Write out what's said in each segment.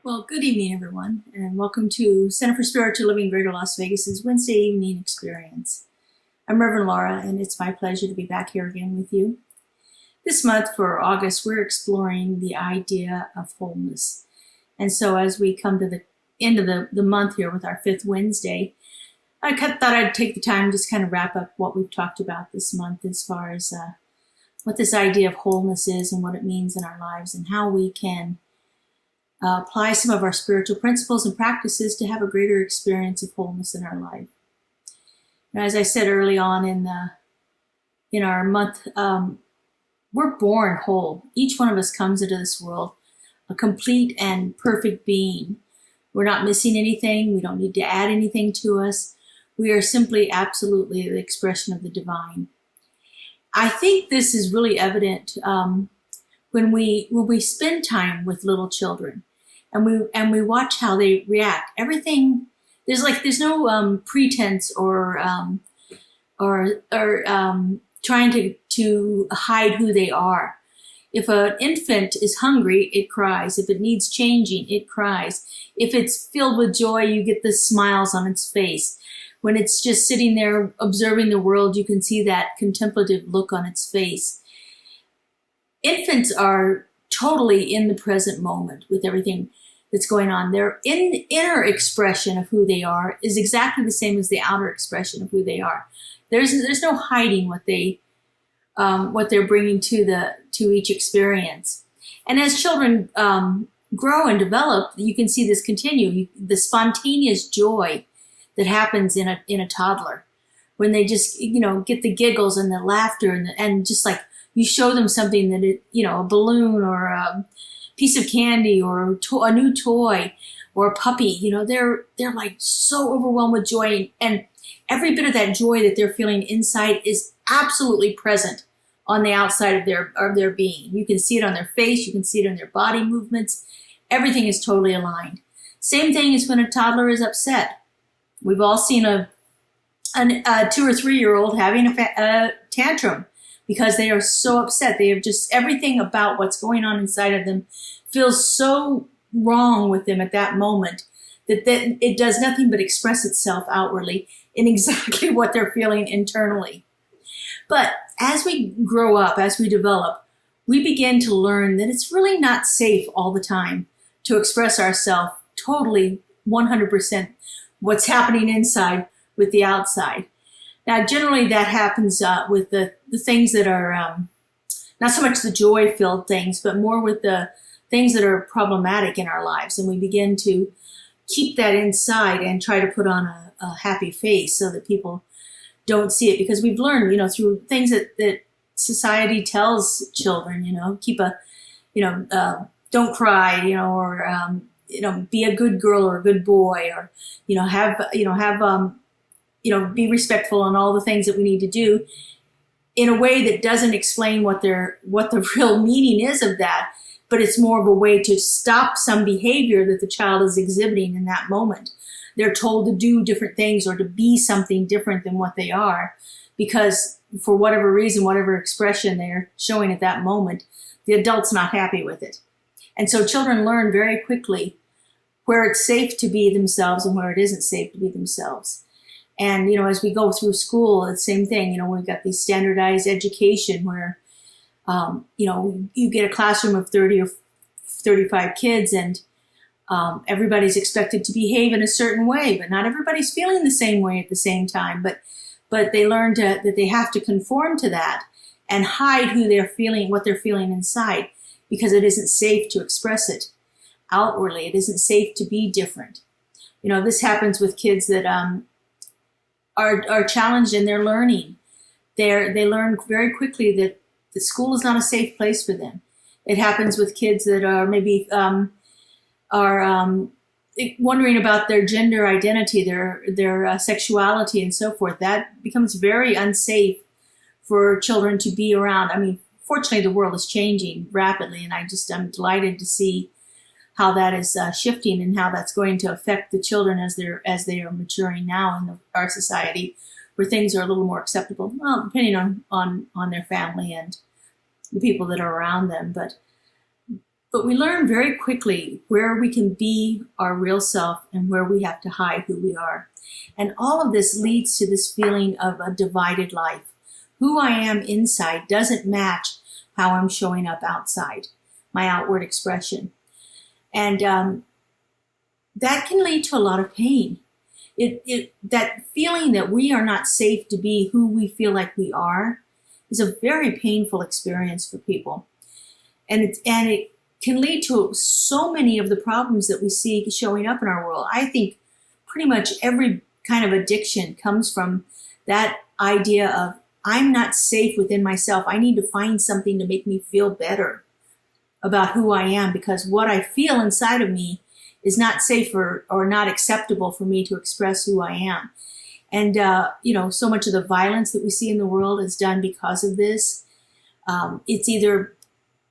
Well, good evening, everyone, and welcome to Center for Spiritual Living Greater Las Vegas's Wednesday evening experience. I'm Reverend Laura, and it's my pleasure to be back here again with you. This month for August, we're exploring the idea of wholeness. And so as we come to the end of the month here with our fifth Wednesday, I thought I'd take the time to just kind of wrap up what we've talked about this month as far as what this idea of wholeness is and what it means in our lives and how we can apply some of our spiritual principles and practices to have a greater experience of wholeness in our life. And as I said early on in our month, we're born whole. Each one of us comes into this world a complete and perfect being. We're not missing anything. We don't need to add anything to us. We are simply absolutely the expression of the divine. I think this is really evident when we spend time with little children. And we watch how they react. Everything there's no pretense or trying to hide who they are. If an infant is hungry, it cries. If it needs changing, it cries. If it's filled with joy, you get the smiles on its face. When it's just sitting there observing the world, you can see that contemplative look on its face. Infants are totally in the present moment with everything that's going on. Their inner expression of who they are is exactly the same as the outer expression of who they are. There's no hiding what they're bringing to each experience. And as children grow and develop, you can see this continue. The spontaneous joy that happens in a toddler when they just get the giggles and the laughter and just like you show them something that a balloon or a piece of candy or a new toy or a puppy, they're like so overwhelmed with joy, and every bit of that joy that they're feeling inside is absolutely present on the outside of their being. You can see it on their face, you can see it in their body movements. Everything is totally aligned. Same thing as when a toddler is upset. We've all seen a 2 or 3 year old having a tantrum because they are so upset. They have just everything about what's going on inside of them feels so wrong with them at that moment that it does nothing but express itself outwardly in exactly what they're feeling internally. But as we grow up, as we develop, we begin to learn that it's really not safe all the time to express ourselves totally 100% what's happening inside with the outside. Now, generally that happens with the things that are not so much the joy-filled things, but more with the things that are problematic in our lives. And we begin to keep that inside and try to put on a happy face so that people don't see it. Because we've learned, through things that society tells children, don't cry, or, be a good girl or a good boy, or, be respectful and all the things that we need to do in a way that doesn't explain what the real meaning is of that, but it's more of a way to stop some behavior that the child is exhibiting in that moment. They're told to do different things or to be something different than what they are because for whatever reason, whatever expression they're showing at that moment, the adult's not happy with it. And so children learn very quickly where it's safe to be themselves and where it isn't safe to be themselves. And, as we go through school, it's the same thing. We've got these standardized education where, you get a classroom of 30 or 35 kids and everybody's expected to behave in a certain way, but not everybody's feeling the same way at the same time. But they learn that they have to conform to that and hide who they're feeling, what they're feeling inside, because it isn't safe to express it outwardly. It isn't safe to be different. This happens with kids that are challenged in their learning. They learn very quickly that the school is not a safe place for them. It happens with kids that are maybe wondering about their gender identity, their sexuality, and so forth. That becomes very unsafe for children to be around. I mean, fortunately, the world is changing rapidly, and I'm delighted to see how that is shifting and how that's going to affect the children as they are maturing now in our society, where things are a little more acceptable. Well, depending on their family and the people that are around them, but But we learn very quickly where we can be our real self and where we have to hide who we are. And all of this leads to this feeling of a divided life. Who I am inside doesn't match how I'm showing up outside, my outward expression. And that can lead to a lot of pain. That feeling that we are not safe to be who we feel like we are is a very painful experience for people. And it can lead to so many of the problems that we see showing up in our world. I think pretty much every kind of addiction comes from that idea of, I'm not safe within myself. I need to find something to make me feel better about who I am, because what I feel inside of me is not safe or not acceptable for me to express who I am. And, so much of the violence that we see in the world is done because of this. It's either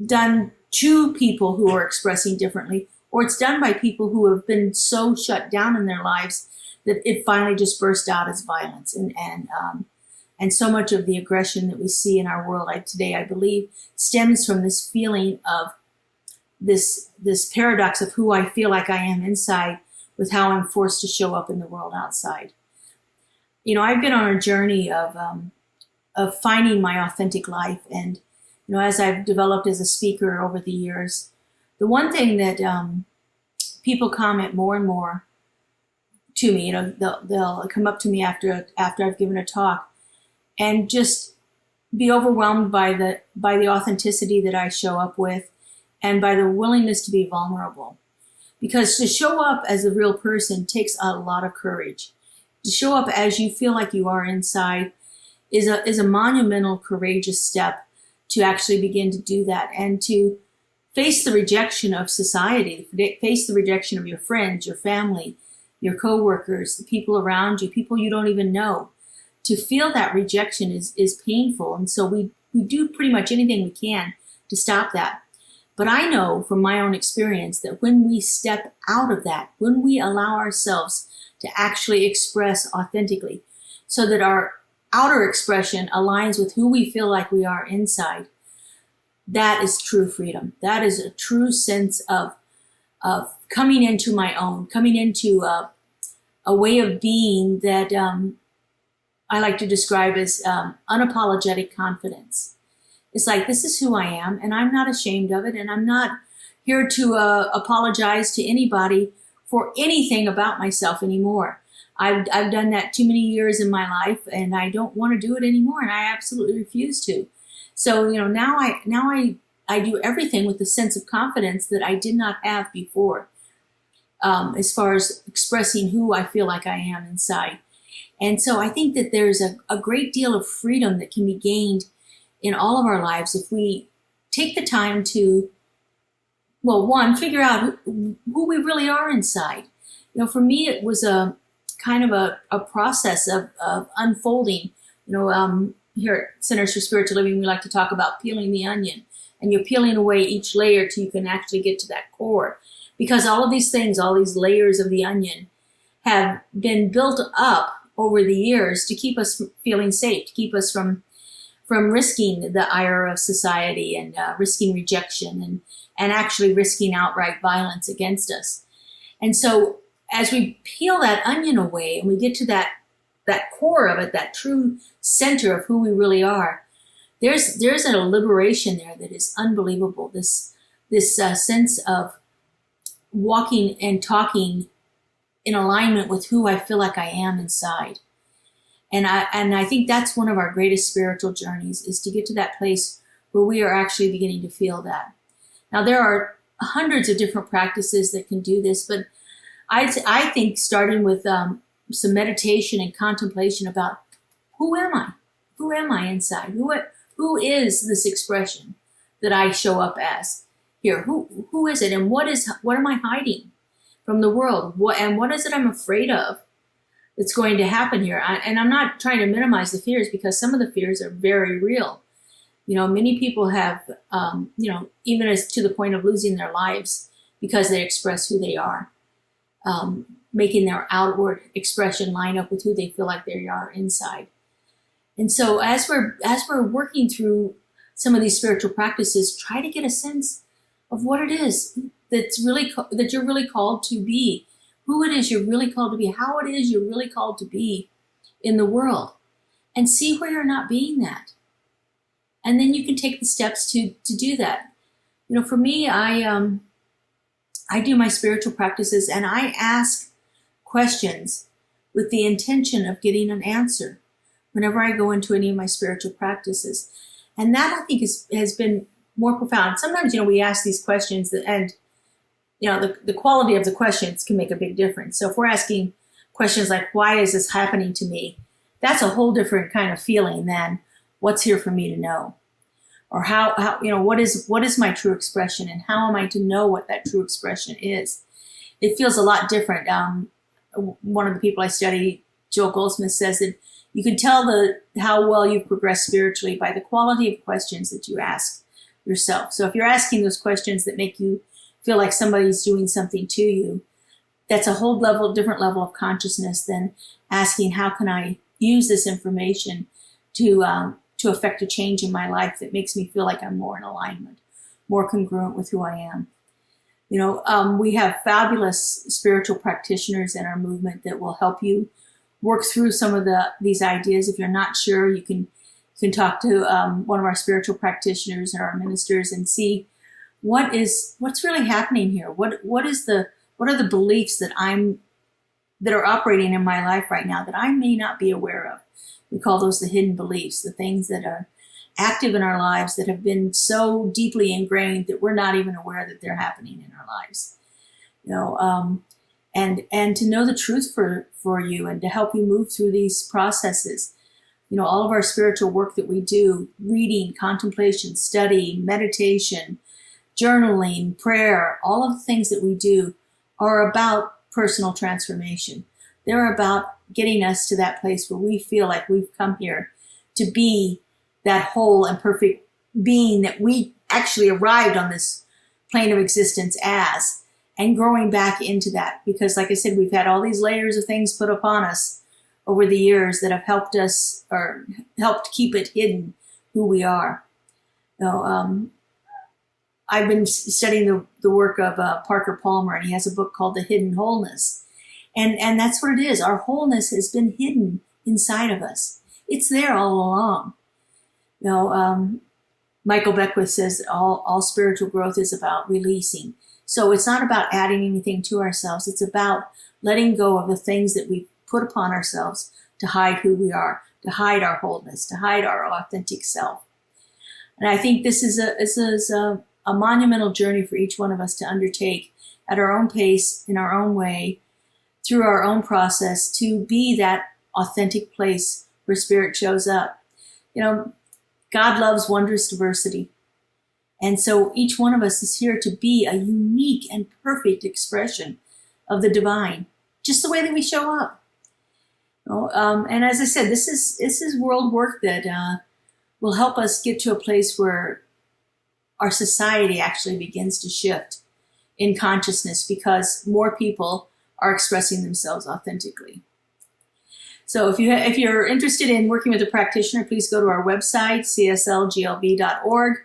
done to people who are expressing differently, or it's done by people who have been so shut down in their lives that it finally just burst out as violence. And so much of the aggression that we see in our world today, I believe, stems from this feeling of this paradox of who I feel like I am inside with how I'm forced to show up in the world outside. I've been on a journey of finding my authentic life. And, as I've developed as a speaker over the years, the one thing that people comment more and more to me, they'll come up to me after I've given a talk and just be overwhelmed by the authenticity that I show up with and by the willingness to be vulnerable. Because to show up as a real person takes a lot of courage. To show up as you feel like you are inside is a monumental, courageous step to actually begin to do that, and to face the rejection of society, face the rejection of your friends, your family, your coworkers, the people around you, people you don't even know. To feel that rejection is painful. And so we do pretty much anything we can to stop that. But I know from my own experience that when we step out of that, when we allow ourselves to actually express authentically, so that our outer expression aligns with who we feel like we are inside, that is true freedom. That is a true sense of coming into my own, coming into a way of being that I like to describe as unapologetic confidence. It's like, this is who I am, and I'm not ashamed of it, and I'm not here to apologize to anybody for anything about myself anymore. I've done that too many years in my life, and I don't want to do it anymore, and I absolutely refuse to. So, now I do everything with a sense of confidence that I did not have before, as far as expressing who I feel like I am inside. And so I think that there's a great deal of freedom that can be gained in all of our lives if we take the time to, figure out who we really are inside. For me, it was a kind of a process of unfolding. Here at Centers for Spiritual Living, we like to talk about peeling the onion, and you're peeling away each layer till you can actually get to that core. Because all of these things, all these layers of the onion have been built up over the years to keep us feeling safe, to keep us from risking the ire of society and risking rejection and actually risking outright violence against us. And so as we peel that onion away and we get to that core of it, that true center of who we really are, there's a liberation there that is unbelievable. This sense of walking and talking in alignment with who I feel like I am inside. And I think that's one of our greatest spiritual journeys, is to get to that place where we are actually beginning to feel that. Now, there are hundreds of different practices that can do this, but I think starting with some meditation and contemplation about who am I? Who am I inside? Who is this expression that I show up as here? Who is it? And what am I hiding from the world? What is it I'm afraid of that's going to happen here? And I'm not trying to minimize the fears, because some of the fears are very real. Many people have, even as to the point of losing their lives because they express who they are, making their outward expression line up with who they feel like they are inside. And so as we're working through some of these spiritual practices, try to get a sense of what it is that you're really called to be, who it is you're really called to be, how it is you're really called to be in the world, and see where you're not being that. And then you can take the steps to do that. You know, for me, I do my spiritual practices and I ask questions with the intention of getting an answer whenever I go into any of my spiritual practices. And that, I think, has been more profound. Sometimes, you know, we ask these questions and, you know, the quality of the questions can make a big difference. So if we're asking questions like, why is this happening to me? That's a whole different kind of feeling than what's here for me to know. Or how you know, what is my true expression, and how am I to know what that true expression is? It feels a lot different. One of the people I study, Joel Goldsmith, says that you can tell how well you've progressed spiritually by the quality of questions that you ask yourself. So if you're asking those questions that make you feel like somebody's doing something to you, that's a whole different level of consciousness than asking, how can I use this information to affect a change in my life that makes me feel like I'm more in alignment, more congruent with who I am. You know, we have fabulous spiritual practitioners in our movement that will help you work through some of these ideas. If you're not sure, you can talk to one of our spiritual practitioners or our ministers and see what's really happening here. What are the beliefs that are operating in my life right now that I may not be aware of. We call those the hidden beliefs, the things that are active in our lives that have been so deeply ingrained that we're not even aware that they're happening in our lives. You know, and to know the truth for you and to help you move through these processes. You know, all of our spiritual work that we do, reading, contemplation, study, meditation, journaling, prayer, all of the things that we do are about personal transformation. They're about getting us to that place where we feel like we've come here to be that whole and perfect being that we actually arrived on this plane of existence as, and growing back into that. Because like I said, we've had all these layers of things put upon us over the years that have helped us or helped keep it hidden who we are. You know, I've been studying the work of Parker Palmer, and he has a book called The Hidden Wholeness. And that's what it is. Our wholeness has been hidden inside of us. It's there all along. You know, Michael Beckwith says all spiritual growth is about releasing. So it's not about adding anything to ourselves. It's about letting go of the things that we put upon ourselves to hide who we are, to hide our wholeness, to hide our authentic self. And I think this is a monumental journey for each one of us to undertake at our own pace, in our own way, through our own process, to be that authentic place where spirit shows up. You know, God loves wondrous diversity. And so each one of us is here to be a unique and perfect expression of the divine, just the way that we show up. You know, and as I said, this is world work that will help us get to a place where our society actually begins to shift in consciousness because more people are expressing themselves authentically. So if you're interested in working with a practitioner, please go to our website, CSLGLV.org.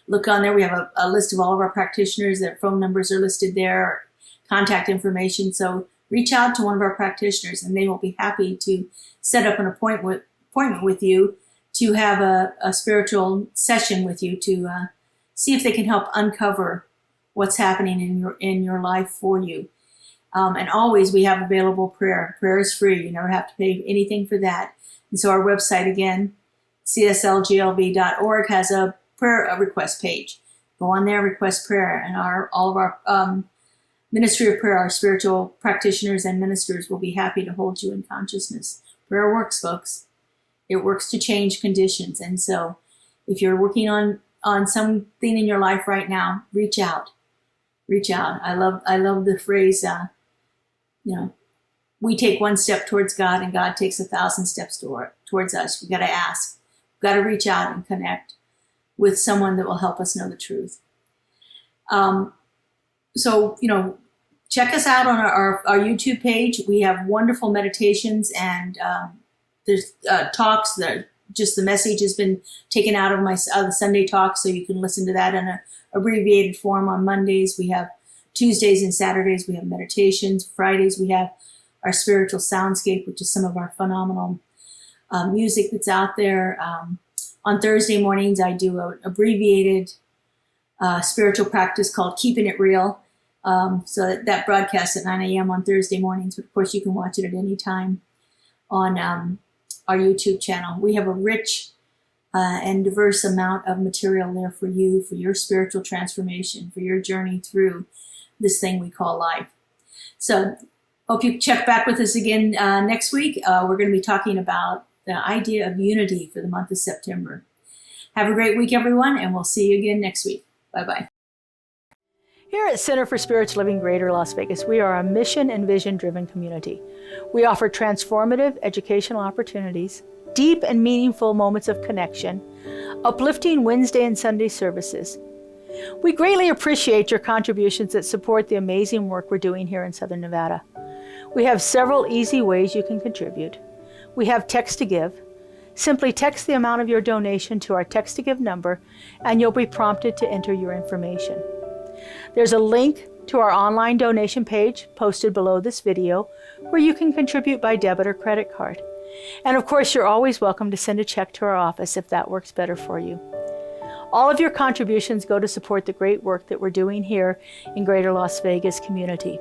Look on there. We have a list of all of our practitioners. Their phone numbers are listed there, contact information. So reach out to one of our practitioners and they will be happy to set up an appointment with you to have a spiritual session with you to see if they can help uncover what's happening in your life for you. And always we have available prayer. Prayer is free. You never have to pay anything for that. And so our website, again, CSLGLV.org, has a prayer request page. Go on there, request prayer. And all of our ministry of prayer, our spiritual practitioners and ministers will be happy to hold you in consciousness. Prayer works, folks. It works to change conditions. And so if you're working on something in your life right now, reach out. Reach out. I love the phrase, we take one step towards God and God takes 1,000 steps towards us. We got to ask. We've got to reach out and connect with someone that will help us know the truth. So, check us out on our YouTube page. We have wonderful meditations and there's talks, just the message has been taken out of my the Sunday talk, so you can listen to that in an abbreviated form on Mondays. We have Tuesdays and Saturdays, we have meditations. Fridays, we have our spiritual soundscape, which is some of our phenomenal music that's out there. On Thursday mornings, I do an abbreviated spiritual practice called Keeping It Real. So that broadcasts at 9 a.m. on Thursday mornings, but of course you can watch it at any time on our YouTube channel. We have a rich and diverse amount of material there for you, for your spiritual transformation, for your journey through this thing we call life. So hope you check back with us again next week. We're going to be talking about the idea of unity for the month of September. Have a great week, everyone, and we'll see you again next week. Bye-bye. Here at Center for Spiritual Living Greater Las Vegas, we are a mission and vision-driven community. We offer transformative educational opportunities, deep and meaningful moments of connection, uplifting Wednesday and Sunday services. We greatly appreciate your contributions that support the amazing work we're doing here in Southern Nevada. We have several easy ways you can contribute. We have text to give. Simply text the amount of your donation to our text to give number, and you'll be prompted to enter your information. There's a link to our online donation page posted below this video where you can contribute by debit or credit card. And of course, you're always welcome to send a check to our office if that works better for you. All of your contributions go to support the great work that we're doing here in Greater Las Vegas community.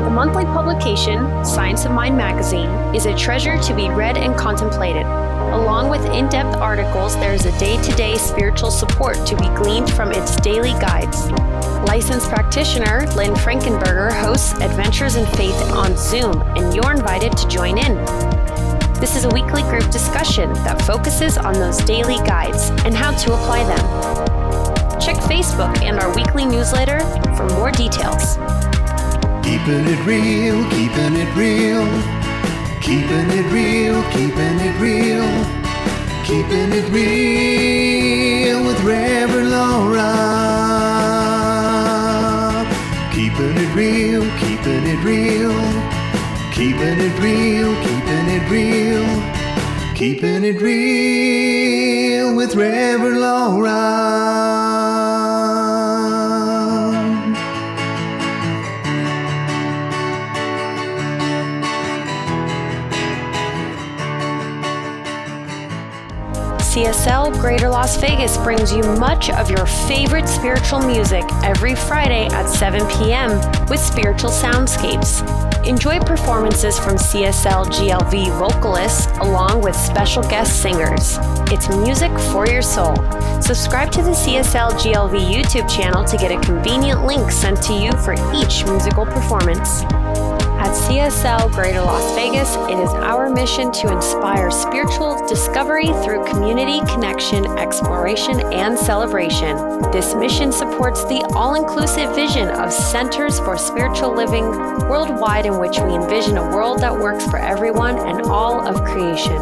The monthly publication, Science of Mind magazine, is a treasure to be read and contemplated. Along with in-depth articles, there is a day-to-day spiritual support to be gleaned from its daily guides. Licensed practitioner Lynn Frankenberger hosts Adventures in Faith on Zoom, and you're invited to join in. This is a weekly group discussion that focuses on those daily guides and how to apply them. Check Facebook and our weekly newsletter for more details. Keeping it real, keeping it real. Keeping it real, keeping it real. Keeping it real with Reverend Laura. Keeping it real, keeping it real. Keeping it real, keeping it real. Keeping it real with Reverend Laura. CSL Greater Las Vegas brings you much of your favorite spiritual music every Friday at 7 p.m. with Spiritual Soundscapes. Enjoy performances from CSLGLV vocalists along with special guest singers. It's music for your soul. Subscribe to the CSLGLV YouTube channel to get a convenient link sent to you for each musical performance. At CSL Greater Las Vegas, it is our mission to inspire spiritual discovery through community connection, exploration, and celebration. This mission supports the all-inclusive vision of Centers for Spiritual Living worldwide, in which we envision a world that works for everyone and all of creation.